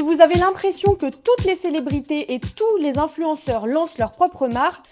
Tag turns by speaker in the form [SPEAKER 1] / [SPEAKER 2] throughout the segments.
[SPEAKER 1] Si vous avez l'impression que toutes les célébrités et tous les influenceurs lancent leur propre marque,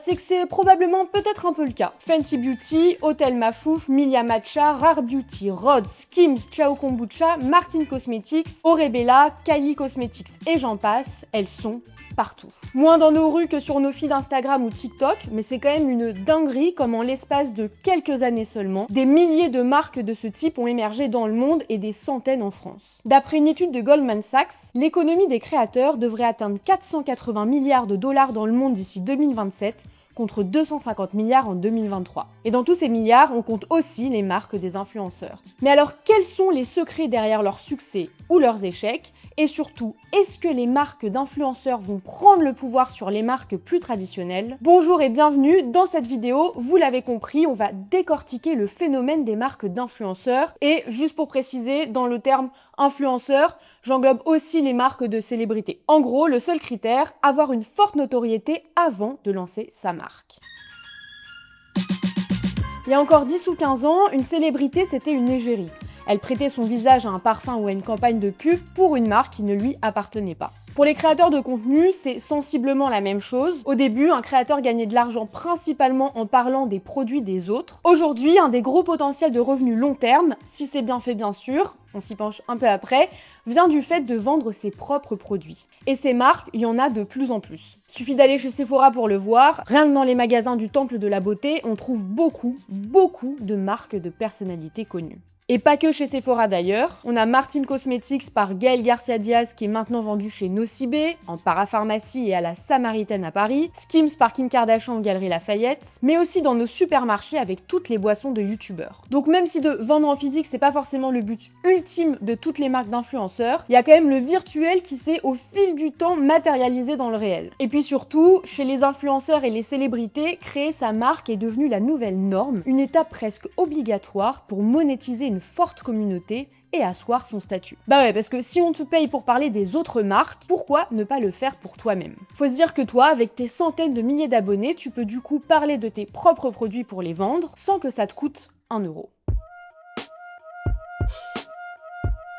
[SPEAKER 1] c'est que c'est probablement peut-être un peu le cas. Fenty Beauty, Hotel Mafouf, Milia Matcha, Rare Beauty, Rhodes, Skims, Ciao Kombucha, Martin Cosmetics, Orebella, Kylie Cosmetics et j'en passe, elles sont partout. Moins dans nos rues que sur nos feeds Instagram ou TikTok, mais c'est quand même une dinguerie comme en l'espace de quelques années seulement, des milliers de marques de ce type ont émergé dans le monde et des centaines en France. D'après une étude de Goldman Sachs, l'économie des créateurs devrait atteindre 480 milliards de dollars dans le monde d'ici 2027, contre 250 milliards en 2023. Et dans tous ces milliards, on compte aussi les marques des influenceurs. Mais alors, quels sont les secrets derrière leur succès ou leurs échecs ? Et surtout, est-ce que les marques d'influenceurs vont prendre le pouvoir sur les marques plus traditionnelles ? Bonjour et bienvenue, dans cette vidéo, vous l'avez compris, on va décortiquer le phénomène des marques d'influenceurs. Et juste pour préciser, dans le terme influenceur, j'englobe aussi les marques de célébrités. En gros, le seul critère, avoir une forte notoriété avant de lancer sa marque. Il y a encore 10 ou 15 ans, une célébrité c'était une égérie. Elle prêtait son visage à un parfum ou à une campagne de pub pour une marque qui ne lui appartenait pas. Pour les créateurs de contenu, c'est sensiblement la même chose. Au début, un créateur gagnait de l'argent principalement en parlant des produits des autres. Aujourd'hui, un des gros potentiels de revenus long terme, si c'est bien fait bien sûr, on s'y penche un peu après, vient du fait de vendre ses propres produits. Et ces marques, il y en a de plus en plus. Suffit d'aller chez Sephora pour le voir, rien que dans les magasins du temple de la beauté, on trouve beaucoup de marques de personnalités connues. Et pas que chez Sephora d'ailleurs, on a Martin Cosmetics par Gaël Garcia Diaz qui est maintenant vendu chez Nocibé, en parapharmacie et à la Samaritaine à Paris, Skims par Kim Kardashian aux Galeries Lafayette, mais aussi dans nos supermarchés avec toutes les boissons de youtubeurs. Donc même si de vendre en physique c'est pas forcément le but ultime de toutes les marques d'influenceurs, il y a quand même le virtuel qui s'est au fil du temps matérialisé dans le réel. Et puis surtout, chez les influenceurs et les célébrités, créer sa marque est devenu la nouvelle norme, une étape presque obligatoire pour monétiser une forte communauté et asseoir son statut. Parce que si on te paye pour parler des autres marques, pourquoi ne pas le faire pour toi-même ? Faut se dire que toi, avec tes centaines de milliers d'abonnés, tu peux du coup parler de tes propres produits pour les vendre sans que ça te coûte 1 euro.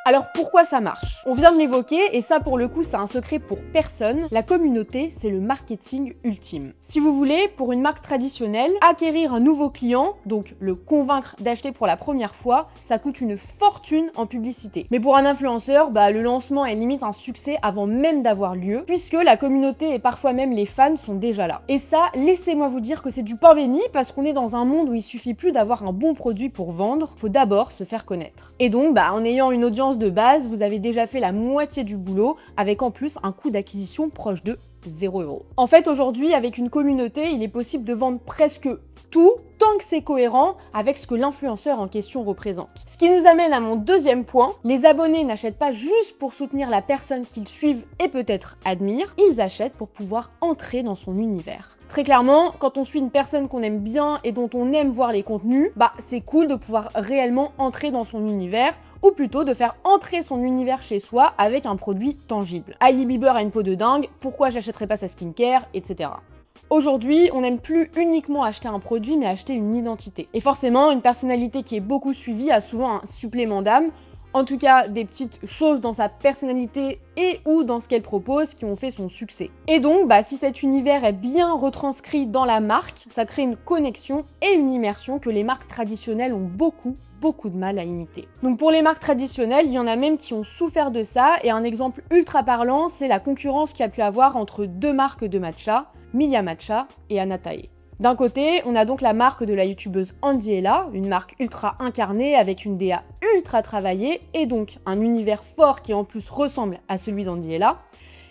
[SPEAKER 1] Alors pourquoi ça marche ? On vient de l'évoquer et ça pour le coup c'est un secret pour personne, la communauté c'est le marketing ultime. Si vous voulez, pour une marque traditionnelle, acquérir un nouveau client, donc le convaincre d'acheter pour la première fois, ça coûte une fortune en publicité. Mais pour un influenceur, le lancement est limite un succès avant même d'avoir lieu, puisque la communauté et parfois même les fans sont déjà là. Et ça, laissez-moi vous dire que c'est du pain béni parce qu'on est dans un monde où il suffit plus d'avoir un bon produit pour vendre, faut d'abord se faire connaître. Et donc, en ayant une audience de base, vous avez déjà fait la moitié du boulot, avec en plus un coût d'acquisition proche de 0 €. En fait, aujourd'hui, avec une communauté, il est possible de vendre presque tout, tant que c'est cohérent avec ce que l'influenceur en question représente. Ce qui nous amène à mon deuxième point, les abonnés n'achètent pas juste pour soutenir la personne qu'ils suivent et peut-être admirent, ils achètent pour pouvoir entrer dans son univers. Très clairement, quand on suit une personne qu'on aime bien et dont on aime voir les contenus, c'est cool de pouvoir réellement entrer dans son univers, ou plutôt de faire entrer son univers chez soi avec un produit tangible. Hailey Bieber a une peau de dingue, pourquoi j'achèterais pas sa skincare, etc. Aujourd'hui, on n'aime plus uniquement acheter un produit, mais acheter une identité. Et forcément, une personnalité qui est beaucoup suivie a souvent un supplément d'âme, en tout cas des petites choses dans sa personnalité et ou dans ce qu'elle propose qui ont fait son succès. Et donc, si cet univers est bien retranscrit dans la marque, ça crée une connexion et une immersion que les marques traditionnelles ont beaucoup de mal à imiter. Donc pour les marques traditionnelles, il y en a même qui ont souffert de ça, et un exemple ultra parlant, c'est la concurrence qu'il y a pu avoir entre deux marques de matcha, Milia Matcha et Anatae. D'un côté, on a donc la marque de la youtubeuse Andiella, une marque ultra incarnée avec une DA ultra travaillée et donc un univers fort qui en plus ressemble à celui d'Andiella.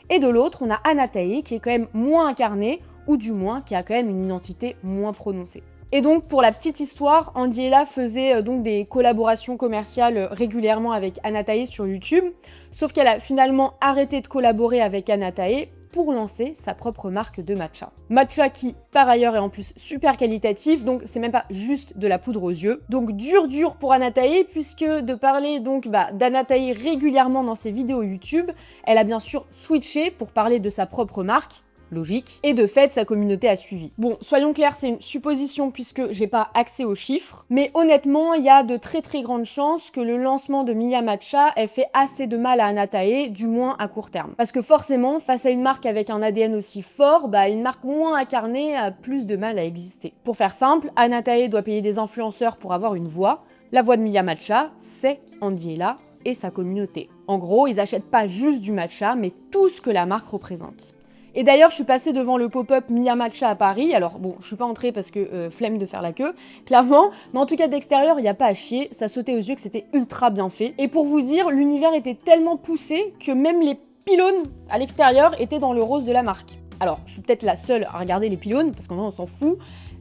[SPEAKER 1] Et de l'autre, on a Anatae qui est quand même moins incarnée, ou du moins qui a quand même une identité moins prononcée. Et donc pour la petite histoire, Andiella faisait donc des collaborations commerciales régulièrement avec Anatae sur YouTube, sauf qu'elle a finalement arrêté de collaborer avec Anatae pour lancer sa propre marque de matcha. Matcha qui, par ailleurs, est en plus super qualitatif, donc c'est même pas juste de la poudre aux yeux. Donc dur pour Anatae, puisque de parler donc d'Anatae régulièrement dans ses vidéos YouTube, elle a bien sûr switché pour parler de sa propre marque, logique, et de fait, sa communauté a suivi. Bon, soyons clairs, c'est une supposition puisque j'ai pas accès aux chiffres, mais honnêtement, il y a de très très grandes chances que le lancement de Miya Matcha ait fait assez de mal à Anatae, du moins à court terme. Parce que forcément, face à une marque avec un ADN aussi fort, une marque moins incarnée a plus de mal à exister. Pour faire simple, Anatae doit payer des influenceurs pour avoir une voix. La voix de Miya Matcha, c'est Andy Ella et sa communauté. En gros, ils achètent pas juste du matcha, mais tout ce que la marque représente. Et d'ailleurs, je suis passée devant le pop-up Miya Matcha à Paris. Alors bon, je suis pas entrée parce que flemme de faire la queue, clairement. Mais en tout cas, d'extérieur, il n'y a pas à chier. Ça sautait aux yeux que c'était ultra bien fait. Et pour vous dire, l'univers était tellement poussé que même les pylônes à l'extérieur étaient dans le rose de la marque. Alors, je suis peut-être la seule à regarder les pylônes, parce qu'en vrai, on s'en fout.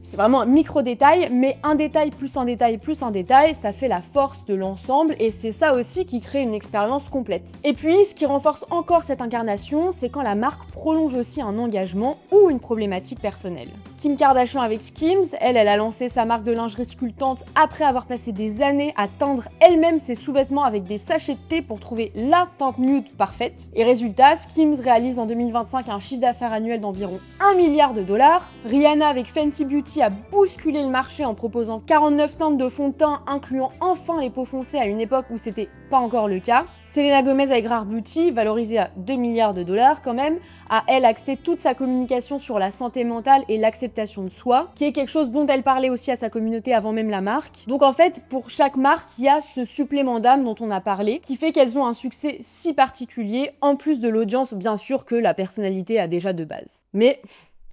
[SPEAKER 1] C'est vraiment un micro-détail, mais un détail plus un détail plus un détail, ça fait la force de l'ensemble, et c'est ça aussi qui crée une expérience complète. Et puis, ce qui renforce encore cette incarnation, c'est quand la marque prolonge aussi un engagement ou une problématique personnelle. Kim Kardashian avec Skims, elle a lancé sa marque de lingerie sculptante après avoir passé des années à teindre elle-même ses sous-vêtements avec des sachets de thé pour trouver la teinte nude parfaite. Et résultat, Skims réalise en 2025 un chiffre d'affaires annuel d'environ 1 milliard de dollars. Rihanna avec Fenty Beauty a bousculé le marché en proposant 49 teintes de fond de teint, incluant enfin les peaux foncées à une époque où c'était pas encore le cas. Selena Gomez avec Rare Beauty, valorisée à 2 milliards de dollars quand même, a elle axé toute sa communication sur la santé mentale et l'acceptation de soi, qui est quelque chose dont elle parlait aussi à sa communauté avant même la marque. Donc en fait, pour chaque marque, il y a ce supplément d'âme dont on a parlé, qui fait qu'elles ont un succès si particulier, en plus de l'audience bien sûr que la personnalité a déjà de base. Mais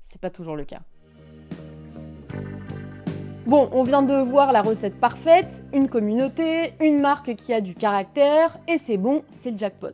[SPEAKER 1] c'est pas toujours le cas. Bon, on vient de voir la recette parfaite, une communauté, une marque qui a du caractère, et c'est bon, c'est le jackpot.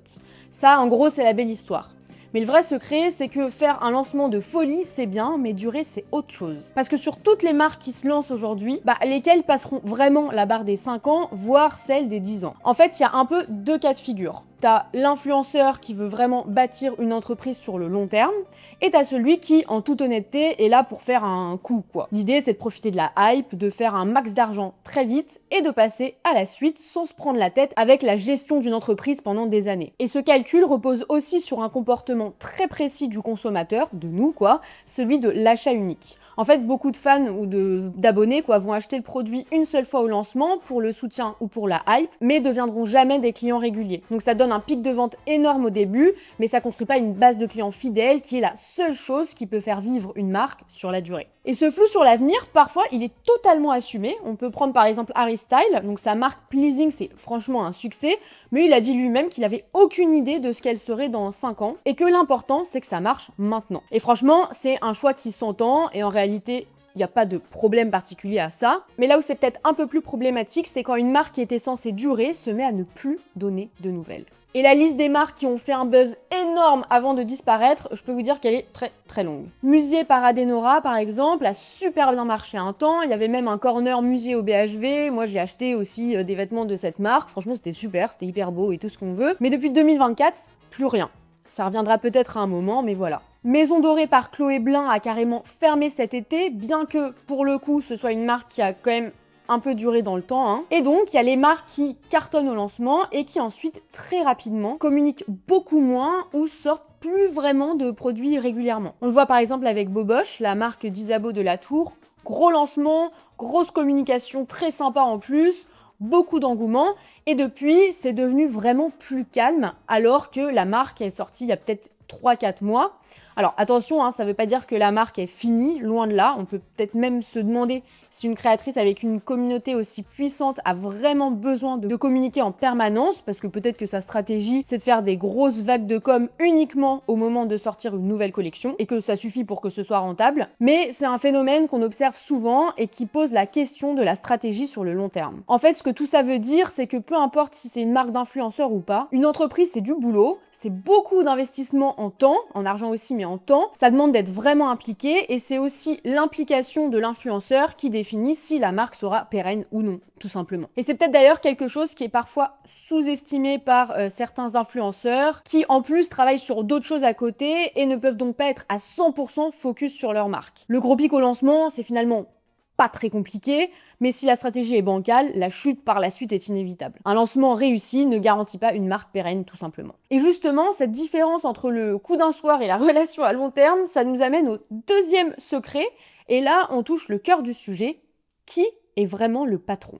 [SPEAKER 1] Ça, en gros, c'est la belle histoire. Mais le vrai secret, c'est que faire un lancement de folie, c'est bien, mais durer, c'est autre chose. Parce que sur toutes les marques qui se lancent aujourd'hui, lesquelles passeront vraiment la barre des 5 ans, voire celle des 10 ans. En fait, il y a un peu deux cas de figure. T'as l'influenceur qui veut vraiment bâtir une entreprise sur le long terme, et t'as celui qui, en toute honnêteté, est là pour faire un coup, quoi. L'idée, c'est de profiter de la hype, de faire un max d'argent très vite, et de passer à la suite sans se prendre la tête avec la gestion d'une entreprise pendant des années. Et ce calcul repose aussi sur un comportement très précis du consommateur, de nous, quoi, celui de l'achat unique. En fait, beaucoup de fans ou d'abonnés vont acheter le produit une seule fois au lancement pour le soutien ou pour la hype, mais deviendront jamais des clients réguliers. Donc ça donne un pic de vente énorme au début, mais ça construit pas une base de clients fidèles qui est la seule chose qui peut faire vivre une marque sur la durée. Et ce flou sur l'avenir, parfois, il est totalement assumé. On peut prendre par exemple Harry Styles, donc sa marque Pleasing, c'est franchement un succès, mais il a dit lui-même qu'il avait aucune idée de ce qu'elle serait dans 5 ans, et que l'important, c'est que ça marche maintenant. Et franchement, c'est un choix qui s'entend, et en réalité, il n'y a pas de problème particulier à ça. Mais là où c'est peut-être un peu plus problématique, c'est quand une marque qui était censée durer se met à ne plus donner de nouvelles. Et la liste des marques qui ont fait un buzz énorme avant de disparaître, je peux vous dire qu'elle est très très longue. Musier par Adenora, par exemple, a super bien marché un temps. Il y avait même un corner Musier au BHV. Moi, j'ai acheté aussi des vêtements de cette marque. Franchement, c'était super, c'était hyper beau et tout ce qu'on veut. Mais depuis 2024, plus rien. Ça reviendra peut-être à un moment, mais voilà. Maison Dorée par Chloé Blin a carrément fermé cet été, bien que, pour le coup, ce soit une marque qui a quand même un peu duré dans le temps, hein. Et donc, il y a les marques qui cartonnent au lancement et qui ensuite, très rapidement, communiquent beaucoup moins ou sortent plus vraiment de produits régulièrement. On le voit par exemple avec Boboche, la marque d'Isabeau de la Tour. Gros lancement, grosse communication très sympa en plus, beaucoup d'engouement, et depuis, c'est devenu vraiment plus calme, alors que la marque est sortie il y a peut-être 3-4 mois. Alors attention, hein, ça ne veut pas dire que la marque est finie, loin de là. On peut peut-être même se demander si une créatrice avec une communauté aussi puissante a vraiment besoin de communiquer en permanence, parce que peut-être que sa stratégie, c'est de faire des grosses vagues de com uniquement au moment de sortir une nouvelle collection, et que ça suffit pour que ce soit rentable. Mais c'est un phénomène qu'on observe souvent et qui pose la question de la stratégie sur le long terme. En fait, ce que tout ça veut dire, c'est que peu importe si c'est une marque d'influenceur ou pas, une entreprise, c'est du boulot, c'est beaucoup d'investissement en temps, en argent aussi, mais en temps. Ça demande d'être vraiment impliqué, et c'est aussi l'implication de l'influenceur qui définit si la marque sera pérenne ou non, tout simplement. Et c'est peut-être d'ailleurs quelque chose qui est parfois sous-estimé par certains influenceurs qui en plus travaillent sur d'autres choses à côté et ne peuvent donc pas être à 100% focus sur leur marque. Le gros pic au lancement, c'est finalement pas très compliqué, mais si la stratégie est bancale, la chute par la suite est inévitable. Un lancement réussi ne garantit pas une marque pérenne, tout simplement. Et justement, cette différence entre le coup d'un soir et la relation à long terme, ça nous amène au deuxième secret, et là, on touche le cœur du sujet. Qui est vraiment le patron ?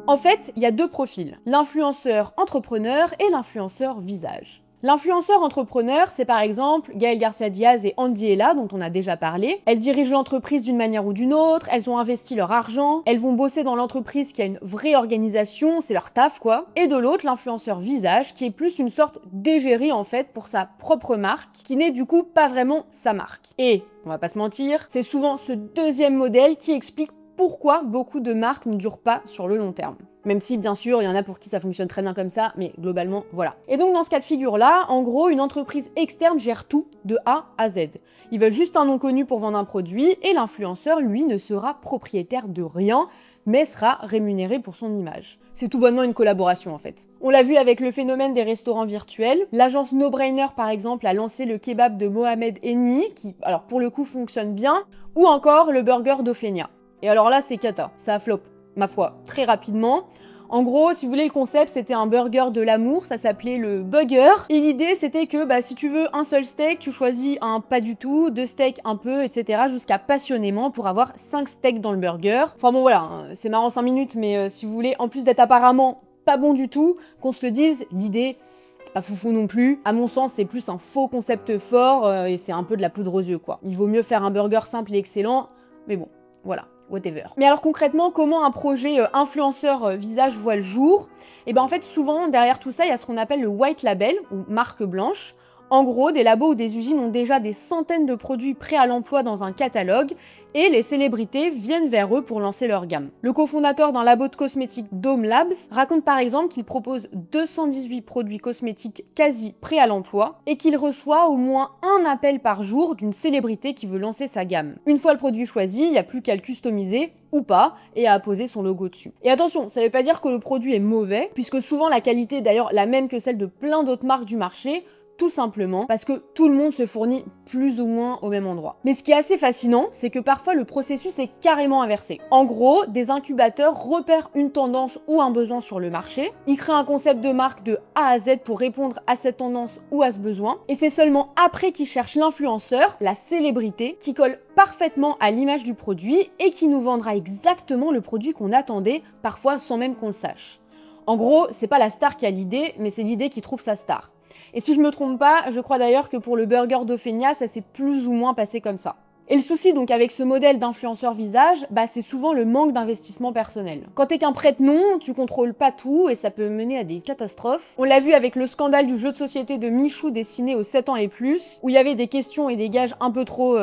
[SPEAKER 1] En fait, il y a deux profils, l'influenceur entrepreneur et l'influenceur visage. L'influenceur entrepreneur, c'est par exemple Gaël Garcia Diaz et Andy Ella, dont on a déjà parlé. Elles dirigent l'entreprise d'une manière ou d'une autre, elles ont investi leur argent, elles vont bosser dans l'entreprise qui a une vraie organisation, c'est leur taf quoi. Et de l'autre, l'influenceur visage, qui est plus une sorte d'égérie en fait pour sa propre marque, qui n'est du coup pas vraiment sa marque. Et, on va pas se mentir, c'est souvent ce deuxième modèle qui explique pourquoi beaucoup de marques ne durent pas sur le long terme. Même si, bien sûr, il y en a pour qui ça fonctionne très bien comme ça, mais globalement, voilà. Et donc, dans ce cas de figure-là, en gros, une entreprise externe gère tout, de A à Z. Ils veulent juste un nom connu pour vendre un produit, et l'influenceur, lui, ne sera propriétaire de rien, mais sera rémunéré pour son image. C'est tout bonnement une collaboration, en fait. On l'a vu avec le phénomène des restaurants virtuels. L'agence No Brainer, par exemple, a lancé le kebab de Mohamed Eni, qui, alors pour le coup, fonctionne bien, ou encore le burger d'Ophenia. Et alors là, c'est cata, ça a flop, ma foi, très rapidement. En gros, si vous voulez, le concept, c'était un burger de l'amour, ça s'appelait le Bugger. Et l'idée, c'était que si tu veux un seul steak, tu choisis un pas du tout, 2 steaks un peu, etc. jusqu'à passionnément pour avoir 5 steaks dans le burger. Enfin bon, voilà, c'est marrant 5 minutes, mais si vous voulez, en plus d'être apparemment pas bon du tout, qu'on se le dise, l'idée, c'est pas foufou non plus. À mon sens, c'est plus un faux concept fort et c'est un peu de la poudre aux yeux, quoi. Il vaut mieux faire un burger simple et excellent, mais bon, voilà. Whatever. Mais alors concrètement, comment un projet influenceur visage voit le jour ? Et ben en fait, souvent, derrière tout ça, il y a ce qu'on appelle le white label, ou marque blanche. En gros, des labos ou des usines ont déjà des centaines de produits prêts à l'emploi dans un catalogue, et les célébrités viennent vers eux pour lancer leur gamme. Le cofondateur d'un labo de cosmétiques Dome Labs raconte par exemple qu'il propose 218 produits cosmétiques quasi prêts à l'emploi et qu'il reçoit au moins un appel par jour d'une célébrité qui veut lancer sa gamme. Une fois le produit choisi, il n'y a plus qu'à le customiser ou pas, et à apposer son logo dessus. Et attention, ça veut pas dire que le produit est mauvais, puisque souvent la qualité est d'ailleurs la même que celle de plein d'autres marques du marché, tout simplement parce que tout le monde se fournit plus ou moins au même endroit. Mais ce qui est assez fascinant, c'est que parfois le processus est carrément inversé. En gros, des incubateurs repèrent une tendance ou un besoin sur le marché, ils créent un concept de marque de A à Z pour répondre à cette tendance ou à ce besoin, et c'est seulement après qu'ils cherchent l'influenceur, la célébrité, qui colle parfaitement à l'image du produit et qui nous vendra exactement le produit qu'on attendait, parfois sans même qu'on le sache. En gros, c'est pas la star qui a l'idée, mais c'est l'idée qui trouve sa star. Et si je me trompe pas, je crois d'ailleurs que pour le burger d'Ophenia, ça s'est plus ou moins passé comme ça. Et le souci donc avec ce modèle d'influenceur visage, c'est souvent le manque d'investissement personnel. Quand t'es qu'un prête-nom, tu contrôles pas tout et ça peut mener à des catastrophes. On l'a vu avec le scandale du jeu de société de Michou destiné aux 7 ans et plus, où il y avait des questions et des gages un peu trop...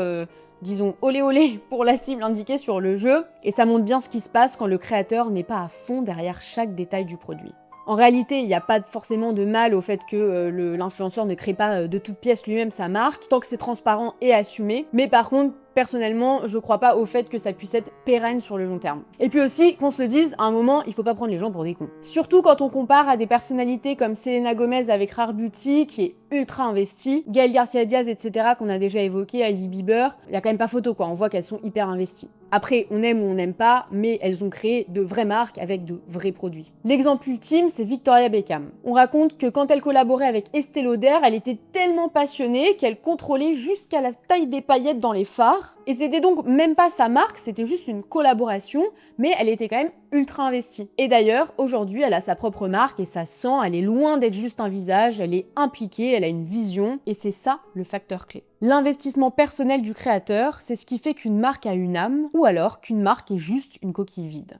[SPEAKER 1] disons olé olé pour la cible indiquée sur le jeu, et ça montre bien ce qui se passe quand le créateur n'est pas à fond derrière chaque détail du produit. En réalité, il n'y a pas forcément de mal au fait que l'influenceur ne crée pas de toute pièce lui-même sa marque, tant que c'est transparent et assumé, mais par contre, personnellement, je crois pas au fait que ça puisse être pérenne sur le long terme. Et puis aussi, qu'on se le dise, à un moment, il faut pas prendre les gens pour des cons. Surtout quand on compare à des personnalités comme Selena Gomez avec Rare Beauty, qui est ultra investie, Gaël Garcia Diaz, etc., qu'on a déjà évoqué, Hailey Bieber, il y a quand même pas photo quoi, on voit qu'elles sont hyper investies. Après, on aime ou on n'aime pas, mais elles ont créé de vraies marques avec de vrais produits. L'exemple ultime, c'est Victoria Beckham. On raconte que quand elle collaborait avec Estée Lauder, elle était tellement passionnée qu'elle contrôlait jusqu'à la taille des paillettes dans les fards. Et c'était donc même pas sa marque, c'était juste une collaboration, mais elle était quand même ultra investie. Et d'ailleurs, aujourd'hui, elle a sa propre marque et ça sent, elle est loin d'être juste un visage, elle est impliquée, elle a une vision, et c'est ça le facteur clé. L'investissement personnel du créateur, c'est ce qui fait qu'une marque a une âme, ou alors qu'une marque est juste une coquille vide.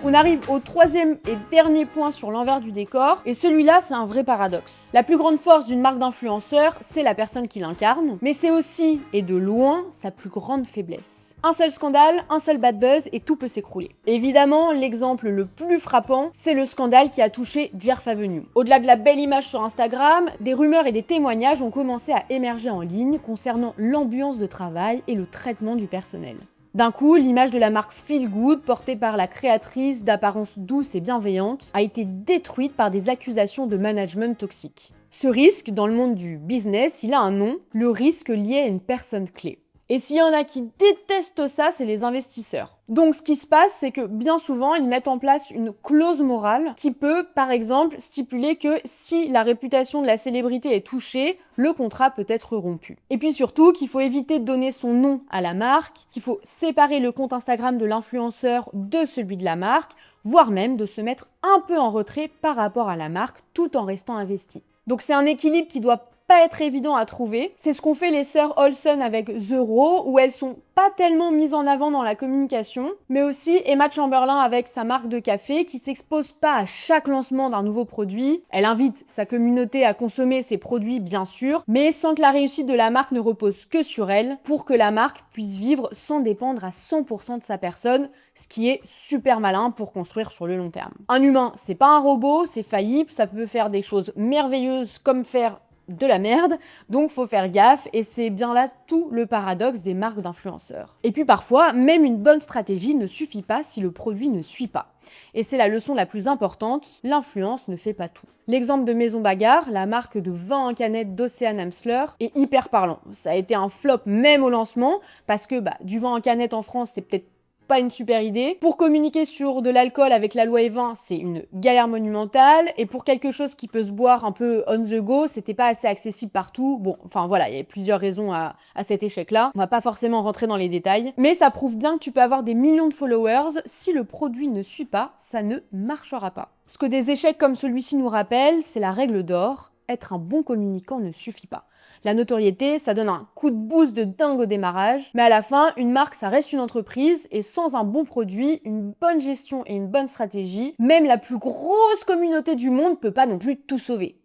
[SPEAKER 1] On arrive au troisième et dernier point sur l'envers du décor, et celui-là, c'est un vrai paradoxe. La plus grande force d'une marque d'influenceur, c'est la personne qui l'incarne, mais c'est aussi, et de loin, sa plus grande faiblesse. Un seul scandale, un seul bad buzz, et tout peut s'écrouler. Évidemment, l'exemple le plus frappant, c'est le scandale qui a touché Jerf Avenue. Au-delà de la belle image sur Instagram, des rumeurs et des témoignages ont commencé à émerger en ligne concernant l'ambiance de travail et le traitement du personnel. D'un coup, l'image de la marque Feel Good, portée par la créatrice d'apparence douce et bienveillante, a été détruite par des accusations de management toxique. Ce risque, dans le monde du business, il a un nom, le risque lié à une personne clé. Et s'il y en a qui détestent ça, c'est les investisseurs. Donc ce qui se passe, c'est que bien souvent, ils mettent en place une clause morale qui peut, par exemple, stipuler que si la réputation de la célébrité est touchée, le contrat peut être rompu. Et puis surtout, qu'il faut éviter de donner son nom à la marque, qu'il faut séparer le compte Instagram de l'influenceur de celui de la marque, voire même de se mettre un peu en retrait par rapport à la marque tout en restant investi. Donc c'est un équilibre qui doit pas être évident à trouver. C'est ce qu'ont fait les sœurs Olsen avec The Raw, où elles sont pas tellement mises en avant dans la communication, mais aussi Emma Chamberlain avec sa marque de café qui s'expose pas à chaque lancement d'un nouveau produit. Elle invite sa communauté à consommer ses produits bien sûr, mais sans que la réussite de la marque ne repose que sur elle, pour que la marque puisse vivre sans dépendre à 100% de sa personne, ce qui est super malin pour construire sur le long terme. Un humain, c'est pas un robot, c'est faillible, ça peut faire des choses merveilleuses comme faire de la merde, donc faut faire gaffe et c'est bien là tout le paradoxe des marques d'influenceurs. Et puis parfois, même une bonne stratégie ne suffit pas si le produit ne suit pas. Et c'est la leçon la plus importante, l'influence ne fait pas tout. L'exemple de Maison Bagarre, la marque de vin en canette d'Océan Amsler, est hyper parlant. Ça a été un flop même au lancement, parce que du vin en canette en France, c'est peut-être pas une super idée. Pour communiquer sur de l'alcool avec la loi E20, c'est une galère monumentale. Et pour quelque chose qui peut se boire un peu on the go, c'était pas assez accessible partout. Bon, enfin voilà, il y a plusieurs raisons à cet échec-là. On va pas forcément rentrer dans les détails. Mais ça prouve bien que tu peux avoir des millions de followers. Si le produit ne suit pas, ça ne marchera pas. Ce que des échecs comme celui-ci nous rappellent, c'est la règle d'or. Être un bon communicant ne suffit pas. La notoriété, ça donne un coup de boost de dingue au démarrage, mais à la fin, une marque, ça reste une entreprise, et sans un bon produit, une bonne gestion et une bonne stratégie, même la plus grosse communauté du monde peut pas non plus tout sauver.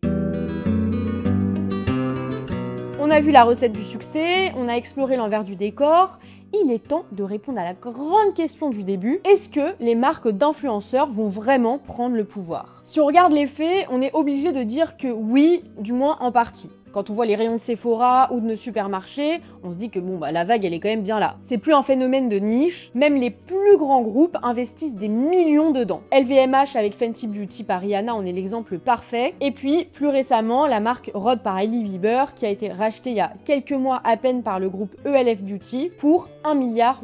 [SPEAKER 1] On a vu la recette du succès, on a exploré l'envers du décor. Il est temps de répondre à la grande question du début. Est-ce que les marques d'influenceurs vont vraiment prendre le pouvoir? Si on regarde les faits, on est obligé de dire que oui, du moins en partie. Quand on voit les rayons de Sephora ou de nos supermarchés, on se dit que la vague, elle est quand même bien là. C'est plus un phénomène de niche, même les plus grands groupes investissent des millions dedans. LVMH avec Fenty Beauty par Rihanna en est l'exemple parfait. Et puis, plus récemment, la marque Rhode par Hailey Bieber, qui a été rachetée il y a quelques mois à peine par le groupe ELF Beauty pour $1 milliard.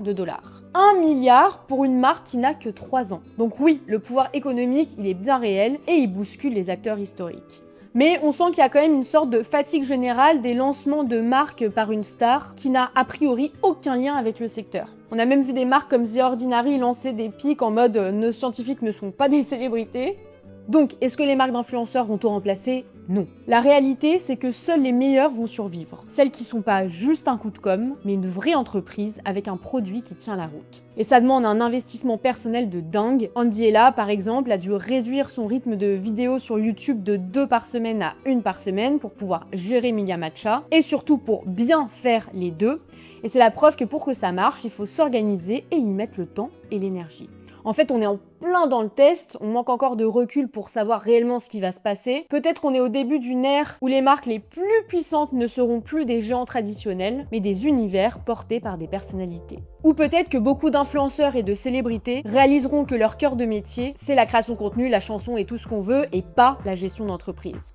[SPEAKER 1] 1 milliard pour une marque qui n'a que 3 ans. Donc oui, le pouvoir économique, il est bien réel et il bouscule les acteurs historiques. Mais on sent qu'il y a quand même une sorte de fatigue générale des lancements de marques par une star qui n'a a priori aucun lien avec le secteur. On a même vu des marques comme The Ordinary lancer des pics en mode « nos scientifiques ne sont pas des célébrités ». Donc, est-ce que les marques d'influenceurs vont tout remplacer? Non. La réalité, c'est que seuls les meilleurs vont survivre. Celles qui sont pas juste un coup de com', mais une vraie entreprise avec un produit qui tient la route. Et ça demande un investissement personnel de dingue. Andy Ella, par exemple, a dû réduire son rythme de vidéos sur YouTube de 2 par semaine à 1 par semaine pour pouvoir gérer Media Matcha, et surtout pour bien faire les deux. Et c'est la preuve que pour que ça marche, il faut s'organiser et y mettre le temps et l'énergie. En fait, on est en plein dans le test, on manque encore de recul pour savoir réellement ce qui va se passer. Peut-être qu'on est au début d'une ère où les marques les plus puissantes ne seront plus des géants traditionnels, mais des univers portés par des personnalités. Ou peut-être que beaucoup d'influenceurs et de célébrités réaliseront que leur cœur de métier, c'est la création de contenu, la chanson et tout ce qu'on veut, et pas la gestion d'entreprise.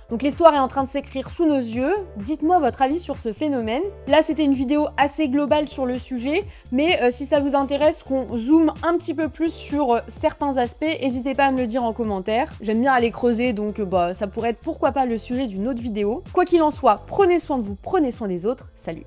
[SPEAKER 1] Donc l'histoire est en train de s'écrire sous nos yeux. Dites-moi votre avis sur ce phénomène. Là, c'était une vidéo assez globale sur le sujet, mais si ça vous intéresse qu'on zoome un petit peu plus sur certains aspects, n'hésitez pas à me le dire en commentaire. J'aime bien aller creuser, donc ça pourrait être pourquoi pas le sujet d'une autre vidéo. Quoi qu'il en soit, prenez soin de vous, prenez soin des autres. Salut!